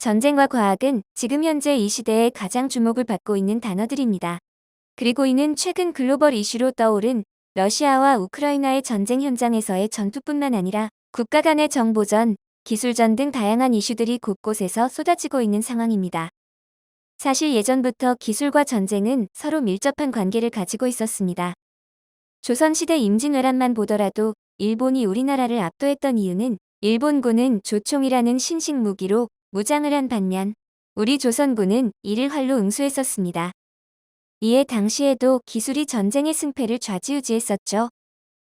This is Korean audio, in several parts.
전쟁과 과학은 지금 현재 이 시대에 가장 주목을 받고 있는 단어들입니다. 그리고 이는 최근 글로벌 이슈로 떠오른 러시아와 우크라이나의 전쟁 현장에서의 전투뿐만 아니라 국가 간의 정보전, 기술전 등 다양한 이슈들이 곳곳에서 쏟아지고 있는 상황입니다. 사실 예전부터 기술과 전쟁은 서로 밀접한 관계를 가지고 있었습니다. 조선시대 임진왜란만 보더라도 일본이 우리나라를 압도했던 이유는 일본군은 조총이라는 신식 무기로 무장을 한 반면 우리 조선군은 이를 활로 응수했었습니다. 이에 당시에도 기술이 전쟁의 승패를 좌지우지했었죠.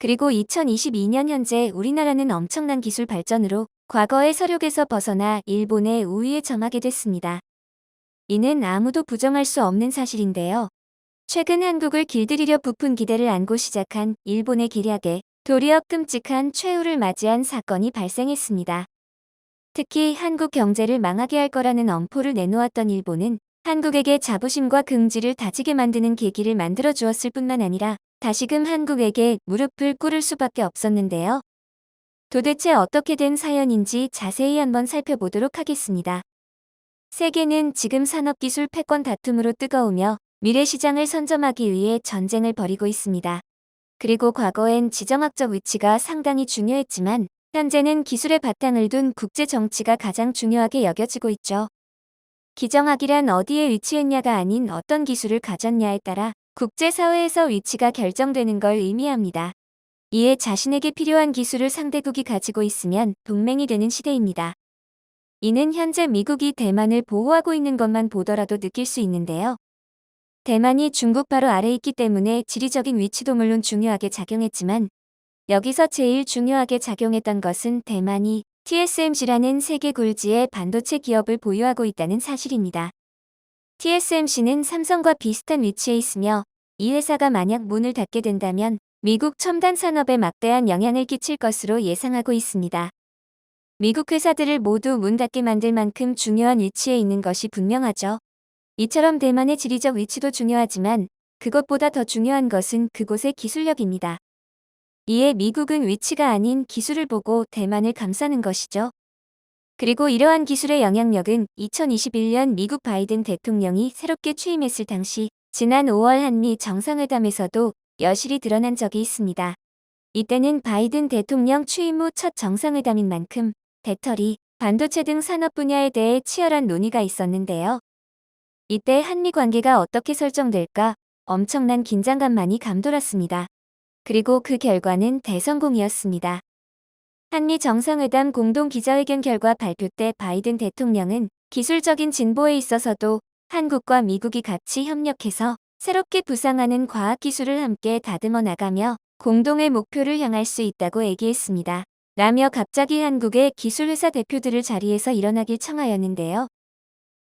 그리고 2022년 현재 우리나라는 엄청난 기술 발전으로 과거의 서륙에서 벗어나 일본의 우위에 점하게 됐습니다. 이는 아무도 부정할 수 없는 사실인데요. 최근 한국을 길들이려 부푼 기대를 안고 시작한 일본의 기략에 도리어 끔찍한 최후를 맞이한 사건이 발생했습니다. 특히 한국 경제를 망하게 할 거라는 엄포를 내놓았던 일본은 한국에게 자부심과 긍지를 다지게 만드는 계기를 만들어 주었을 뿐만 아니라 다시금 한국에게 무릎을 꿇을 수밖에 없었는데요. 도대체 어떻게 된 사연인지 자세히 한번 살펴보도록 하겠습니다. 세계는 지금 산업기술 패권 다툼으로 뜨거우며 미래 시장을 선점하기 위해 전쟁을 벌이고 있습니다. 그리고 과거엔 지정학적 위치가 상당히 중요했지만 현재는 기술의 바탕을 둔 국제 정치가 가장 중요하게 여겨지고 있죠. 기정학이란 어디에 위치했냐가 아닌 어떤 기술을 가졌냐에 따라 국제사회에서 위치가 결정되는 걸 의미합니다. 이에 자신에게 필요한 기술을 상대국이 가지고 있으면 동맹이 되는 시대입니다. 이는 현재 미국이 대만을 보호하고 있는 것만 보더라도 느낄 수 있는데요. 대만이 중국 바로 아래에 있기 때문에 지리적인 위치도 물론 중요하게 작용했지만 여기서 제일 중요하게 작용했던 것은 대만이 TSMC라는 세계 굴지의 반도체 기업을 보유하고 있다는 사실입니다. TSMC는 삼성과 비슷한 위치에 있으며 이 회사가 만약 문을 닫게 된다면 미국 첨단 산업에 막대한 영향을 끼칠 것으로 예상하고 있습니다. 미국 회사들을 모두 문 닫게 만들 만큼 중요한 위치에 있는 것이 분명하죠. 이처럼 대만의 지리적 위치도 중요하지만 그것보다 더 중요한 것은 그곳의 기술력입니다. 이에 미국은 위치가 아닌 기술을 보고 대만을 감싸는 것이죠. 그리고 이러한 기술의 영향력은 2021년 미국 바이든 대통령이 새롭게 취임했을 당시 지난 5월 한미 정상회담에서도 여실히 드러난 적이 있습니다. 이때는 바이든 대통령 취임 후 첫 정상회담인 만큼 배터리, 반도체 등 산업 분야에 대해 치열한 논의가 있었는데요. 이때 한미 관계가 어떻게 설정될까 엄청난 긴장감만이 감돌았습니다. 그리고 그 결과는 대성공이었습니다. 한미 정상회담 공동 기자회견 결과 발표 때 바이든 대통령은 기술적인 진보에 있어서도 한국과 미국이 같이 협력해서 새롭게 부상하는 과학기술을 함께 다듬어 나가며 공동의 목표를 향할 수 있다고 얘기했습니다. 라며 갑자기 한국의 기술회사 대표들을 자리에서 일어나길 청하였는데요.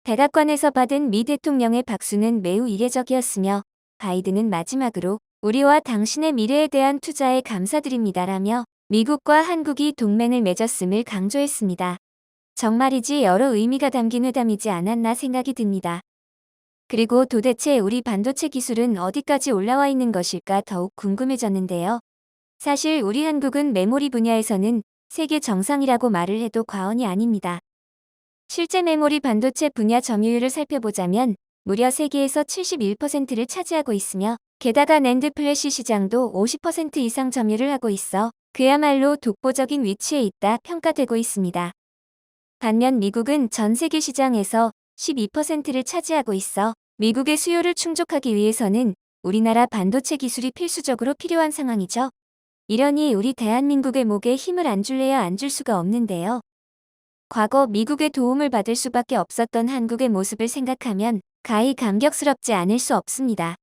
백악관에서 받은 미 대통령의 박수는 매우 이례적이었으며 바이든은 마지막으로 우리와 당신의 미래에 대한 투자에 감사드립니다라며 미국과 한국이 동맹을 맺었음을 강조했습니다. 정말이지 여러 의미가 담긴 회담이지 않았나 생각이 듭니다. 그리고 도대체 우리 반도체 기술은 어디까지 올라와 있는 것일까 더욱 궁금해졌는데요. 사실 우리 한국은 메모리 분야에서는 세계 정상이라고 말을 해도 과언이 아닙니다. 실제 메모리 반도체 분야 점유율을 살펴보자면 무려 세계에서 71%를 차지하고 있으며 게다가 낸드 플래시 시장도 50% 이상 점유를 하고 있어 그야말로 독보적인 위치에 있다 평가되고 있습니다. 반면 미국은 전 세계 시장에서 12%를 차지하고 있어 미국의 수요를 충족하기 위해서는 우리나라 반도체 기술이 필수적으로 필요한 상황이죠. 이러니 우리 대한민국의 목에 힘을 안 줄래야 안 줄 수가 없는데요. 과거 미국의 도움을 받을 수밖에 없었던 한국의 모습을 생각하면 가히 감격스럽지 않을 수 없습니다.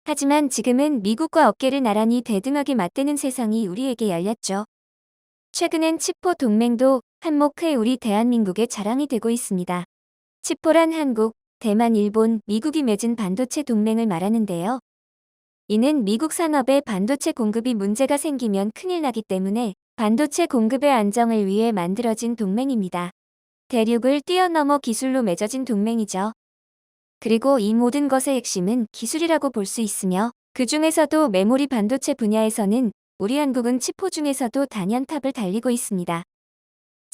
하지만 지금은 미국과 어깨를 나란히 대등하게 맞대는 세상이 우리에게 열렸죠. 최근엔 치포 동맹도 한몫해 우리 대한민국의 자랑이 되고 있습니다. 치포란 한국, 대만, 일본, 미국이 맺은 반도체 동맹을 말하는데요. 이는 미국 산업에 반도체 공급이 문제가 생기면 큰일 나기 때문에 반도체 공급의 안정을 위해 만들어진 동맹입니다. 대륙을 뛰어넘어 기술로 맺어진 동맹이죠. 그리고 이 모든 것의 핵심은 기술이라고 볼 수 있으며 그 중에서도 메모리 반도체 분야에서는 우리 한국은 치포 중에서도 단연탑을 달리고 있습니다.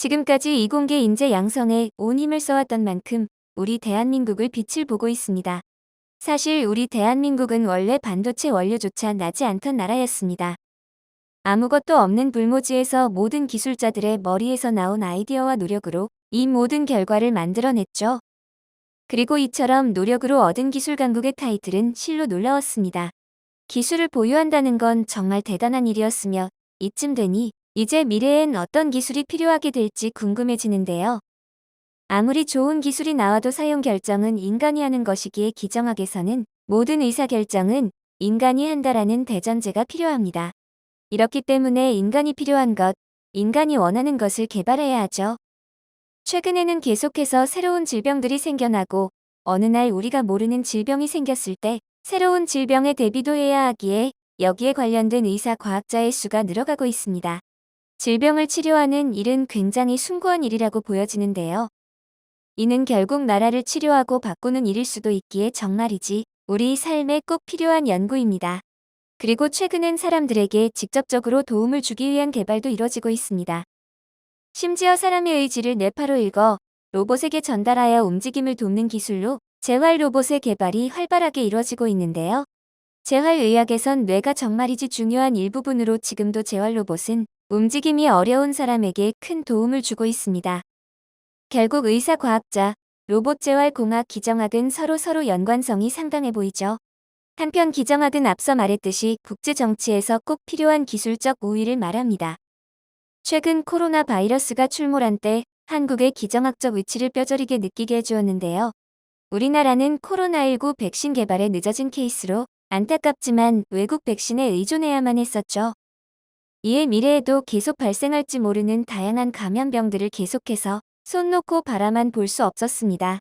지금까지 이공계 인재 양성에 온 힘을 써왔던 만큼 우리 대한민국을 빛을 보고 있습니다. 사실 우리 대한민국은 원래 반도체 원료조차 나지 않던 나라였습니다. 아무것도 없는 불모지에서 모든 기술자들의 머리에서 나온 아이디어와 노력으로 이 모든 결과를 만들어냈죠. 그리고 이처럼 노력으로 얻은 기술 강국의 타이틀은 실로 놀라웠습니다. 기술을 보유한다는 건 정말 대단한 일이었으며 이쯤 되니 이제 미래엔 어떤 기술이 필요하게 될지 궁금해지는데요. 아무리 좋은 기술이 나와도 사용 결정은 인간이 하는 것이기에 기정학에서는 모든 의사결정은 인간이 한다라는 대전제가 필요합니다. 이렇기 때문에 인간이 필요한 것, 인간이 원하는 것을 개발해야 하죠. 최근에는 계속해서 새로운 질병들이 생겨나고 어느 날 우리가 모르는 질병이 생겼을 때 새로운 질병에 대비도 해야 하기에 여기에 관련된 의사 과학자의 수가 늘어가고 있습니다. 질병을 치료하는 일은 굉장히 숭고한 일이라고 보여지는데요. 이는 결국 나라를 치료하고 바꾸는 일일 수도 있기에 정말이지 우리 삶에 꼭 필요한 연구입니다. 그리고 최근엔 사람들에게 직접적으로 도움을 주기 위한 개발도 이뤄지고 있습니다. 심지어 사람의 의지를 뇌파로 읽어 로봇에게 전달하여 움직임을 돕는 기술로 재활 로봇의 개발이 활발하게 이루어지고 있는데요. 재활의학에선 뇌가 정말이지 중요한 일부분으로 지금도 재활 로봇은 움직임이 어려운 사람에게 큰 도움을 주고 있습니다. 결국 의사 과학자, 로봇 재활 공학 기정학은 서로 연관성이 상당해 보이죠. 한편 기정학은 앞서 말했듯이 국제 정치에서 꼭 필요한 기술적 우위를 말합니다. 최근 코로나 바이러스가 출몰한 때 한국의 기정학적 위치를 뼈저리게 느끼게 해주었는데요. 우리나라는 코로나19 백신 개발에 늦어진 케이스로 안타깝지만 외국 백신에 의존해야만 했었죠. 이에 미래에도 계속 발생할지 모르는 다양한 감염병들을 계속해서 손 놓고 바라만 볼 수 없었습니다.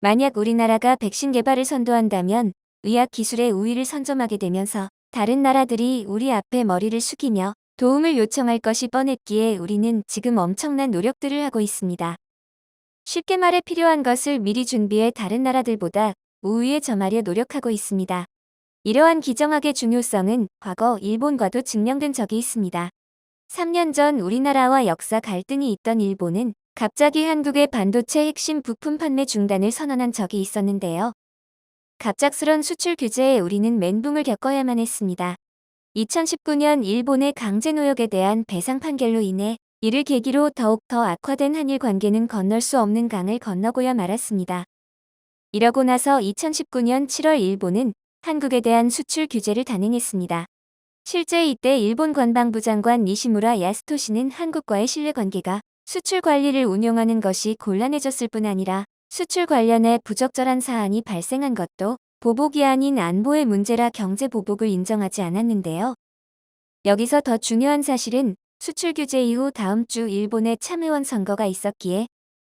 만약 우리나라가 백신 개발을 선도한다면 의학 기술의 우위를 선점하게 되면서 다른 나라들이 우리 앞에 머리를 숙이며 도움을 요청할 것이 뻔했기에 우리는 지금 엄청난 노력들을 하고 있습니다. 쉽게 말해 필요한 것을 미리 준비해 다른 나라들보다 우위에 점하려 노력하고 있습니다. 이러한 기정학의 중요성은 과거 일본과도 증명된 적이 있습니다. 3년 전 우리나라와 역사 갈등이 있던 일본은 갑자기 한국의 반도체 핵심 부품 판매 중단을 선언한 적이 있었는데요. 갑작스런 수출 규제에 우리는 멘붕을 겪어야만 했습니다. 2019년 일본의 강제노역에 대한 배상 판결로 인해 이를 계기로 더욱 더 악화된 한일 관계는 건널 수 없는 강을 건너고야 말았습니다. 이러고 나서 2019년 7월 일본은 한국에 대한 수출 규제를 단행했습니다. 실제 이때 일본 관방부 장관 니시무라 야스토시는 한국과의 신뢰관계가 수출 관리를 운용하는 것이 곤란해졌을 뿐 아니라 수출 관련해 부적절한 사안이 발생한 것도 보복이 아닌 안보의 문제라 경제 보복을 인정하지 않았는데요. 여기서 더 중요한 사실은 수출 규제 이후 다음 주 일본의 참의원 선거가 있었기에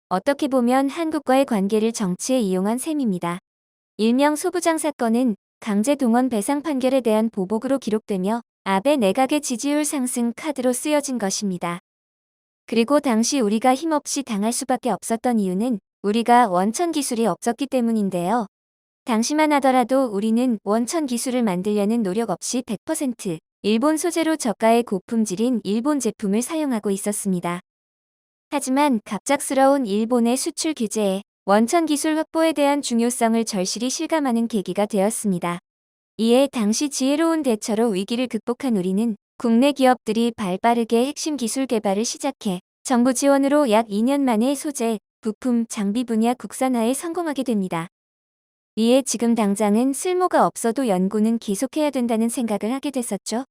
어떻게 보면 한국과의 관계를 정치에 이용한 셈입니다. 일명 소부장 사건은 강제 동원 배상 판결에 대한 보복으로 기록되며 아베 내각의 지지율 상승 카드로 쓰여진 것입니다. 그리고 당시 우리가 힘없이 당할 수밖에 없었던 이유는 우리가 원천 기술이 없었기 때문인데요. 당시만 하더라도 우리는 원천 기술을 만들려는 노력 없이 100% 일본 소재로 저가의 고품질인 일본 제품을 사용하고 있었습니다. 하지만 갑작스러운 일본의 수출 규제에 원천 기술 확보에 대한 중요성을 절실히 실감하는 계기가 되었습니다. 이에 당시 지혜로운 대처로 위기를 극복한 우리는 국내 기업들이 발빠르게 핵심 기술 개발을 시작해 정부 지원으로 약 2년 만에 소재, 부품, 장비 분야 국산화에 성공하게 됩니다. 이에 지금 당장은 쓸모가 없어도 연구는 계속해야 된다는 생각을 하게 됐었죠.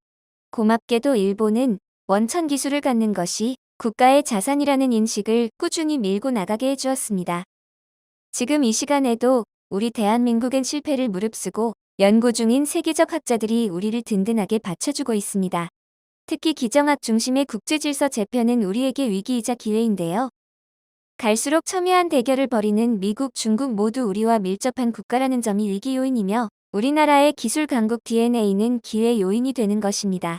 고맙게도 일본은 원천 기술을 갖는 것이 국가의 자산이라는 인식을 꾸준히 밀고 나가게 해주었습니다. 지금 이 시간에도 우리 대한민국은 실패를 무릅쓰고 연구 중인 세계적 학자들이 우리를 든든하게 받쳐주고 있습니다. 특히 기정학 중심의 국제질서 재편은 우리에게 위기이자 기회인데요. 갈수록 첨예한 대결을 벌이는 미국, 중국 모두 우리와 밀접한 국가라는 점이 위기 요인이며 우리나라의 기술 강국 DNA는 기회 요인이 되는 것입니다.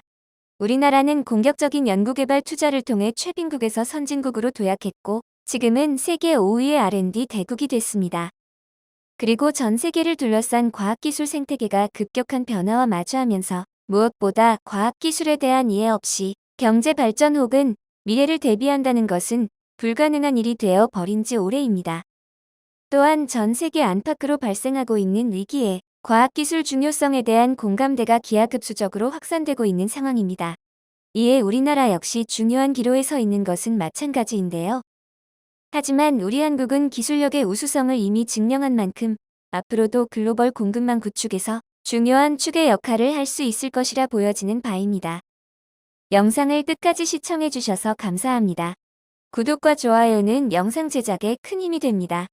우리나라는 공격적인 연구개발 투자를 통해 최빈국에서 선진국으로 도약했고 지금은 세계 5위의 R&D 대국이 됐습니다. 그리고 전 세계를 둘러싼 과학기술 생태계가 급격한 변화와 마주하면서 무엇보다 과학기술에 대한 이해 없이 경제 발전 혹은 미래를 대비한다는 것은 불가능한 일이 되어 버린 지 오래입니다. 또한 전 세계 안팎으로 발생하고 있는 위기에 과학기술 중요성에 대한 공감대가 기하급수적으로 확산되고 있는 상황입니다. 이에 우리나라 역시 중요한 기로에 서 있는 것은 마찬가지인데요. 하지만 우리 한국은 기술력의 우수성을 이미 증명한 만큼 앞으로도 글로벌 공급망 구축에서 중요한 축의 역할을 할 수 있을 것이라 보여지는 바입니다. 영상을 끝까지 시청해주셔서 감사합니다. 구독과 좋아요는 영상 제작에 큰 힘이 됩니다.